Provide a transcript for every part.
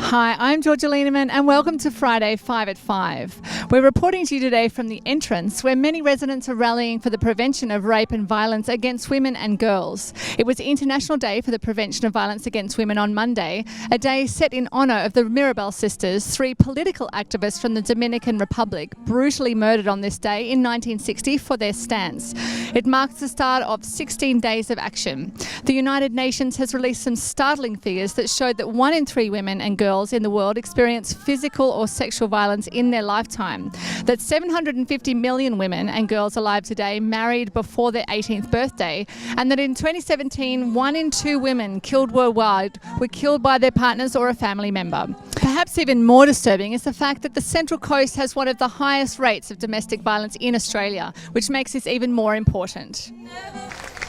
Hi, I'm Georgia Lieneman and welcome to Friday 5 at 5. We're reporting to you today from the entrance where many residents are rallying for the prevention of rape and violence against women and girls. It was International Day for the Prevention of Violence Against Women on Monday, a day set in honour of the Mirabal sisters, three political activists from the Dominican Republic, brutally murdered on this day in 1960 for their stance. It marks the start of 16 days of action. The United Nations has released some startling figures that showed that 1 in 3 women and girls in the world experience physical or sexual violence in their lifetime. That 750 million women and girls alive today married before their 18th birthday, and that in 2017, 1 in 2 women killed worldwide were killed by their partners or a family member. Perhaps even more disturbing is the fact that the Central Coast has one of the highest rates of domestic violence in Australia, which makes this even more important.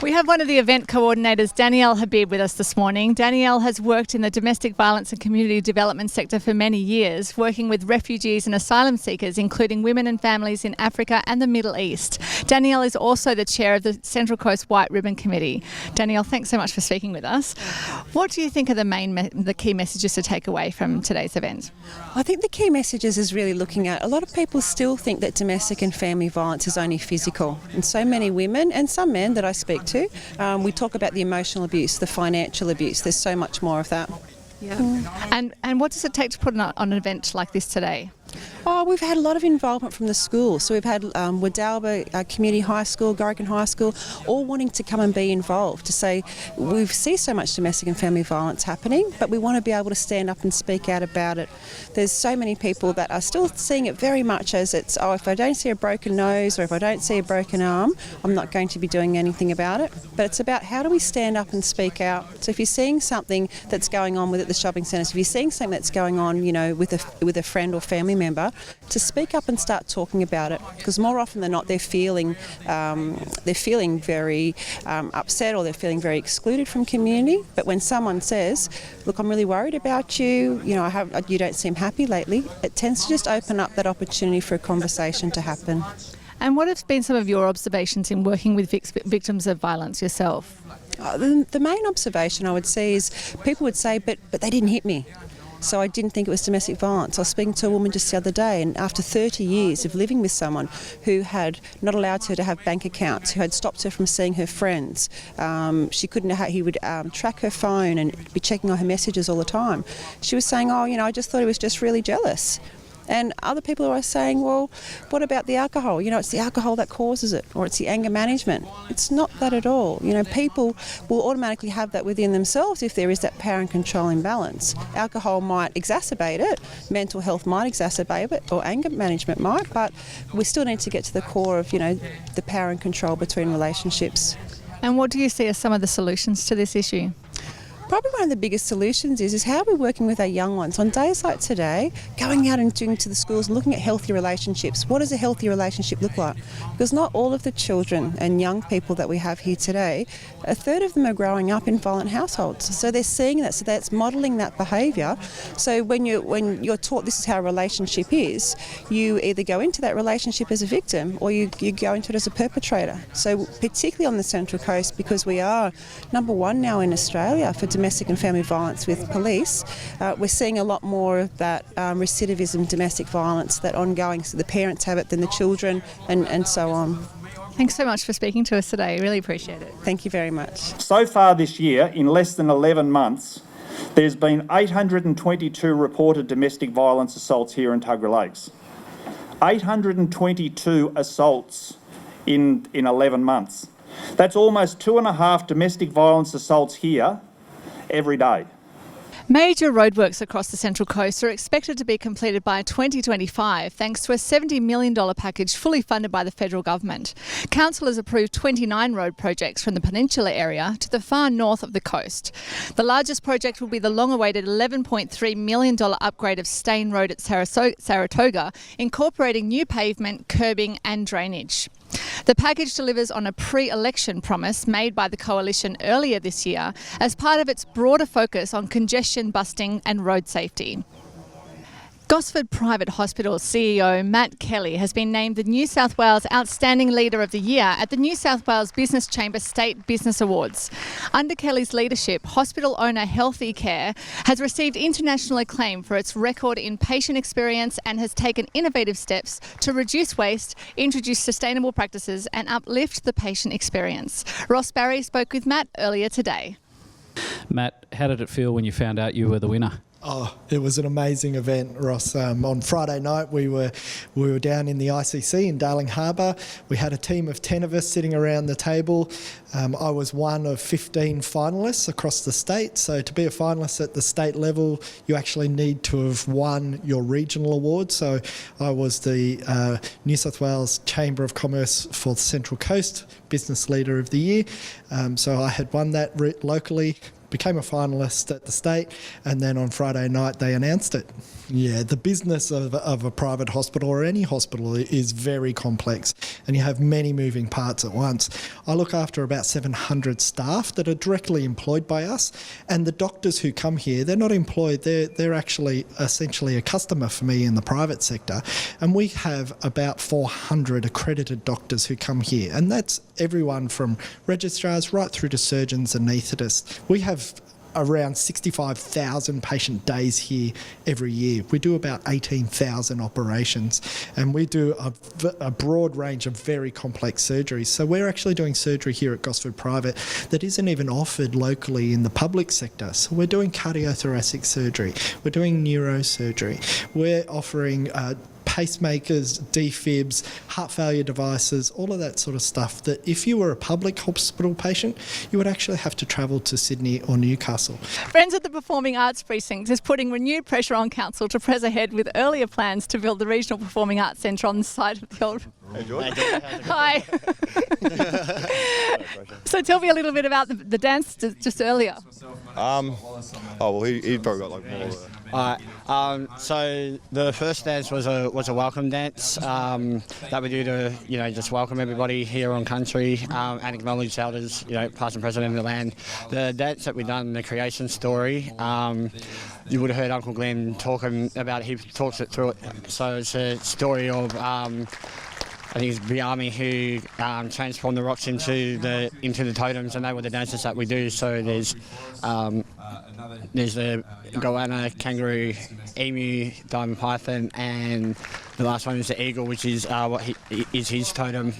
We have one of the event coordinators, Daniel Habib, with us this morning. Danielle has worked in the domestic violence and community development sector for many years, working with refugees and asylum seekers, including women and families in Africa and the Middle East. Danielle is also the chair of the Central Coast White Ribbon Committee. Danielle, thanks so much for speaking with us. What do you think are the key messages to take away from today's event? I think the key messages is really looking at, a lot of people still think that domestic and family violence is only physical, and so many women and some men that I speak to, we talk about the emotional abuse, the financial abuse. There's so much more of that. Yeah. And what does it take to put on an event like this today? Oh, we've had a lot of involvement from the schools. So we've had Wadalba Community High School, Gorican High School, all wanting to come and be involved, to say we see so much domestic and family violence happening, but we want to be able to stand up and speak out about it. There's so many people that are still seeing it very much as it's, oh, if I don't see a broken nose or if I don't see a broken arm, I'm not going to be doing anything about it. But it's about how do we stand up and speak out. So if you're seeing something that's going on with at the shopping centres, if you're seeing something that's going on, you know, with a friend or family member, to speak up and start talking about it, because more often than not they're feeling very upset, or they're feeling very excluded from community. But when someone says, look, I'm really worried about you, you know, you don't seem happy lately, it tends to just open up that opportunity for a conversation to happen. And what have been some of your observations in working with victims of violence yourself? The main observation I would see is people would say, but they didn't hit me, so I didn't think it was domestic violence. I was speaking to a woman just the other day, and after 30 years of living with someone who had not allowed her to have bank accounts, who had stopped her from seeing her friends, he would track her phone and be checking on her messages all the time. She was saying, oh, you know, I just thought he was just really jealous. And other people are saying, well, what about the alcohol? You know, it's the alcohol that causes it, or it's the anger management. It's not that at all. You know, people will automatically have that within themselves if there is that power and control imbalance. Alcohol might exacerbate it, mental health might exacerbate it, or anger management might, but we still need to get to the core of, you know, the power and control between relationships. And what do you see as some of the solutions to this issue? Probably one of the biggest solutions is how we're working with our young ones on days like today, going out and doing to the schools and looking at healthy relationships. What does a healthy relationship look like? Because not all of the children and young people that we have here today, a third of them are growing up in violent households. So they're seeing that, so that's modelling that behaviour. So when you're taught this is how a relationship is, you either go into that relationship as a victim or you go into it as a perpetrator. So particularly on the Central Coast, because we are number 1 now in Australia for domestic and family violence with police, we're seeing a lot more of that recidivism, domestic violence, that ongoing, so the parents have it than the children, and so on. Thanks so much for speaking to us today. Really appreciate it. Thank you very much. So far this year, in less than 11 months, there's been 822 reported domestic violence assaults here in Tuggerah Lakes. 822 assaults in 11 months. That's almost 2.5 domestic violence assaults here every day. Major roadworks across the Central Coast are expected to be completed by 2025 thanks to a $70 million package fully funded by the federal government. Council has approved 29 road projects from the peninsula area to the far north of the coast. The largest project will be the long-awaited $11.3 million upgrade of Stain Road at Saratoga, incorporating new pavement, curbing and drainage. The package delivers on a pre-election promise made by the coalition earlier this year as part of its broader focus on congestion busting and road safety. Gosford Private Hospital CEO Matt Kelly has been named the New South Wales Outstanding Leader of the Year at the New South Wales Business Chamber State Business Awards. Under Kelly's leadership, hospital owner Healthy Care has received international acclaim for its record in patient experience and has taken innovative steps to reduce waste, introduce sustainable practices and uplift the patient experience. Ross Barry spoke with Matt earlier today. Matt, how did it feel when you found out you were the winner? Oh, it was an amazing event, Ross. On Friday night, we were down in the ICC in Darling Harbour. We had a team of 10 of us sitting around the table. I was one of 15 finalists across the state. So to be a finalist at the state level, you actually need to have won your regional award. So I was the New South Wales Chamber of Commerce for the Central Coast Business Leader of the Year. So I had won that locally, became a finalist at the state, and then on Friday night they announced it. Yeah, the business of a private hospital or any hospital is very complex, and you have many moving parts at once. I look after about 700 staff that are directly employed by us, and the doctors who come here, they're not employed, they're actually essentially a customer for me in the private sector, and we have about 400 accredited doctors who come here, and that's everyone from registrars right through to surgeons and anaesthetists. We have around 65,000 patient days here every year. We do about 18,000 operations, and we do a broad range of very complex surgeries. So we're actually doing surgery here at Gosford Private that isn't even offered locally in the public sector. So we're doing cardiothoracic surgery, we're doing neurosurgery, we're offering pacemakers, defibs, heart failure devices, all of that sort of stuff that if you were a public hospital patient, you would actually have to travel to Sydney or Newcastle. Friends of the Performing Arts Precinct is putting renewed pressure on Council to press ahead with earlier plans to build the Regional Performing Arts Centre on the site of the old... Hey, George. Hi. So tell me a little bit about the dance just earlier. He probably got like more. So the first dance was a welcome dance that we do to just welcome everybody here on country and acknowledge elders, past and present in the land. The dance that we done, the creation story. You would have heard Uncle Glenn talking about it. He talks it through it. So it's a story of I think it's the army who transformed the rocks into the totems, and they were the dances that we do. So there's the goanna, kangaroo, emu, diamond python, and the last one is the eagle, which is is his totem.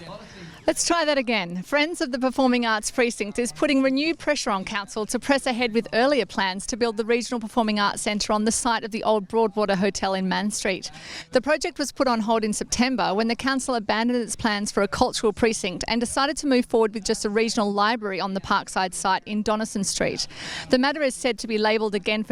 Let's try that again. Friends of the Performing Arts Precinct is putting renewed pressure on Council to press ahead with earlier plans to build the Regional Performing Arts Centre on the site of the old Broadwater Hotel in Man Street. The project was put on hold in September when the Council abandoned its plans for a cultural precinct and decided to move forward with just a regional library on the Parkside site in Donaldson Street. The matter is said to be tabled again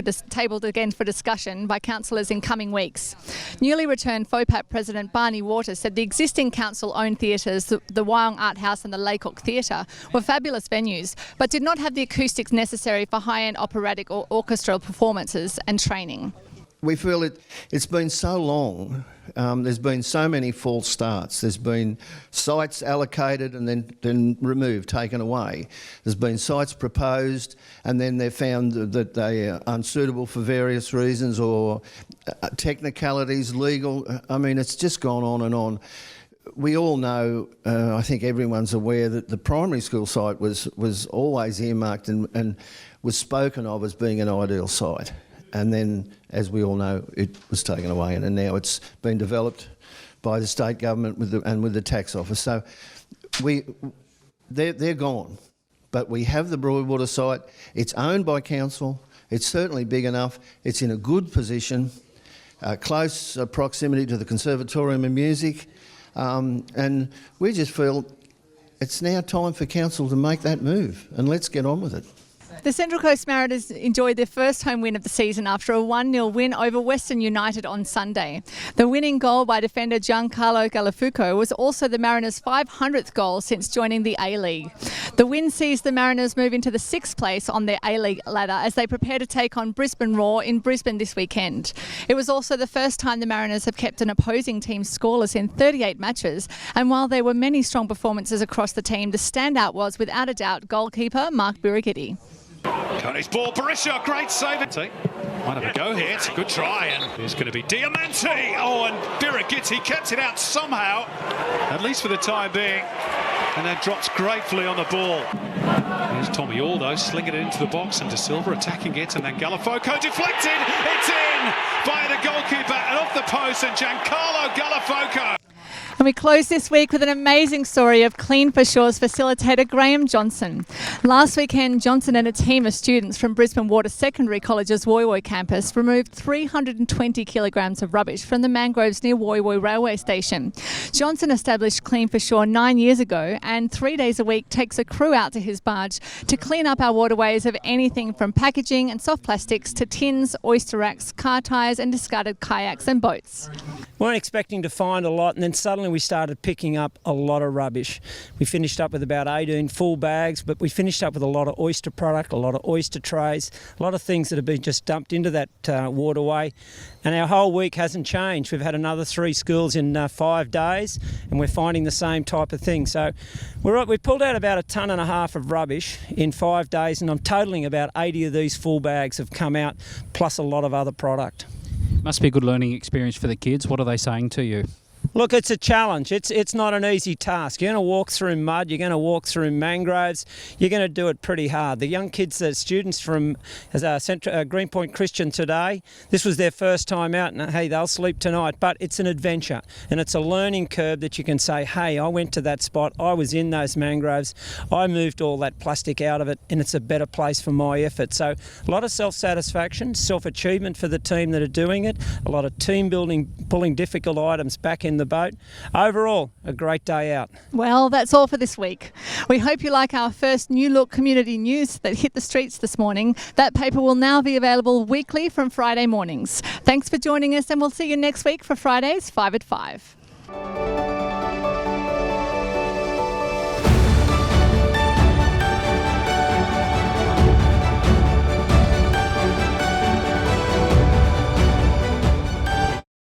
for discussion by councillors in coming weeks. Newly returned FOPAP President Barney Waters said the existing council-owned theatres, the Wyong Art House and the Laycock Theatre, were fabulous venues, but did not have the acoustics necessary for high-end operatic or orchestral performances and training. We feel it's been so long, there's been so many false starts. There's been sites allocated and then removed, taken away. There's been sites proposed and then they're found that they are unsuitable for various reasons or technicalities, legal. I mean, it's just gone on and on. We all know, I think everyone's aware that the primary school site was always earmarked and was spoken of as being an ideal site. And then, as we all know, it was taken away and now it's been developed by the state government with the tax office. So they're gone. But we have the Broadwater site. It's owned by council. It's certainly big enough. It's in a good position, close proximity to the Conservatorium of Music. And we just feel it's now time for council to make that move and let's get on with it. The Central Coast Mariners enjoyed their first home win of the season after a 1-0 win over Western United on Sunday. The winning goal by defender Giancarlo Galafuco was also the Mariners' 500th goal since joining the A-League. The win sees the Mariners move into the 6th place on their A-League ladder as they prepare to take on Brisbane Roar in Brisbane this weekend. It was also the first time the Mariners have kept an opposing team scoreless in 38 matches, and while there were many strong performances across the team, the standout was, without a doubt, goalkeeper Mark Birighitti. Coney's ball, Barisha, great save. Might have a go here. It's a good try, and there's going to be Diamante. Oh, and Birighitti kept it out somehow, at least for the time being, and then drops gratefully on the ball. Here's Tommy Aldo slinging it into the box, and De Silva attacking it, and then Galafoco deflected. It's in by the goalkeeper and off the post, and Giancarlo Galafoco. And we close this week with an amazing story of Clean for Shores facilitator Graham Johnson. Last weekend, Johnson and a team of students from Brisbane Water Secondary College's Woy Woy campus removed 320 kilograms of rubbish from the mangroves near Woy Woy railway station. Johnson established Clean for Shore 9 years ago, and 3 days a week takes a crew out to his barge to clean up our waterways of anything from packaging and soft plastics to tins, oyster racks, car tyres and discarded kayaks and boats. We weren't expecting to find a lot, and then suddenly we started picking up a lot of rubbish. We finished up with about 18 full bags, but we finished up with a lot of oyster product, a lot of oyster trays, a lot of things that have been just dumped into that waterway. And our whole week hasn't changed. We've had another 3 schools in 5 days, and we're finding the same type of thing. So we pulled out about 1.5 tons of rubbish in 5 days, and I'm totalling about 80 of these full bags have come out, plus a lot of other product. Must be a good learning experience for the kids. What are they saying to you? Look, it's a challenge. It's not an easy task. You're going to walk through mud, you're going to walk through mangroves, you're going to do it pretty hard. The young kids, the students from Greenpoint Christian today, this was their first time out, and hey, they'll sleep tonight, but it's an adventure and it's a learning curve that you can say, hey, I went to that spot, I was in those mangroves, I moved all that plastic out of it, and it's a better place for my effort. So a lot of self-satisfaction, self-achievement for the team that are doing it, a lot of team building, pulling difficult items back in the boat. Overall, a great day out. Well, that's all for this week. We hope you like our first New Look community news that hit the streets this morning. That paper will now be available weekly from Friday mornings. Thanks for joining us, and we'll see you next week for Friday's 5 at 5.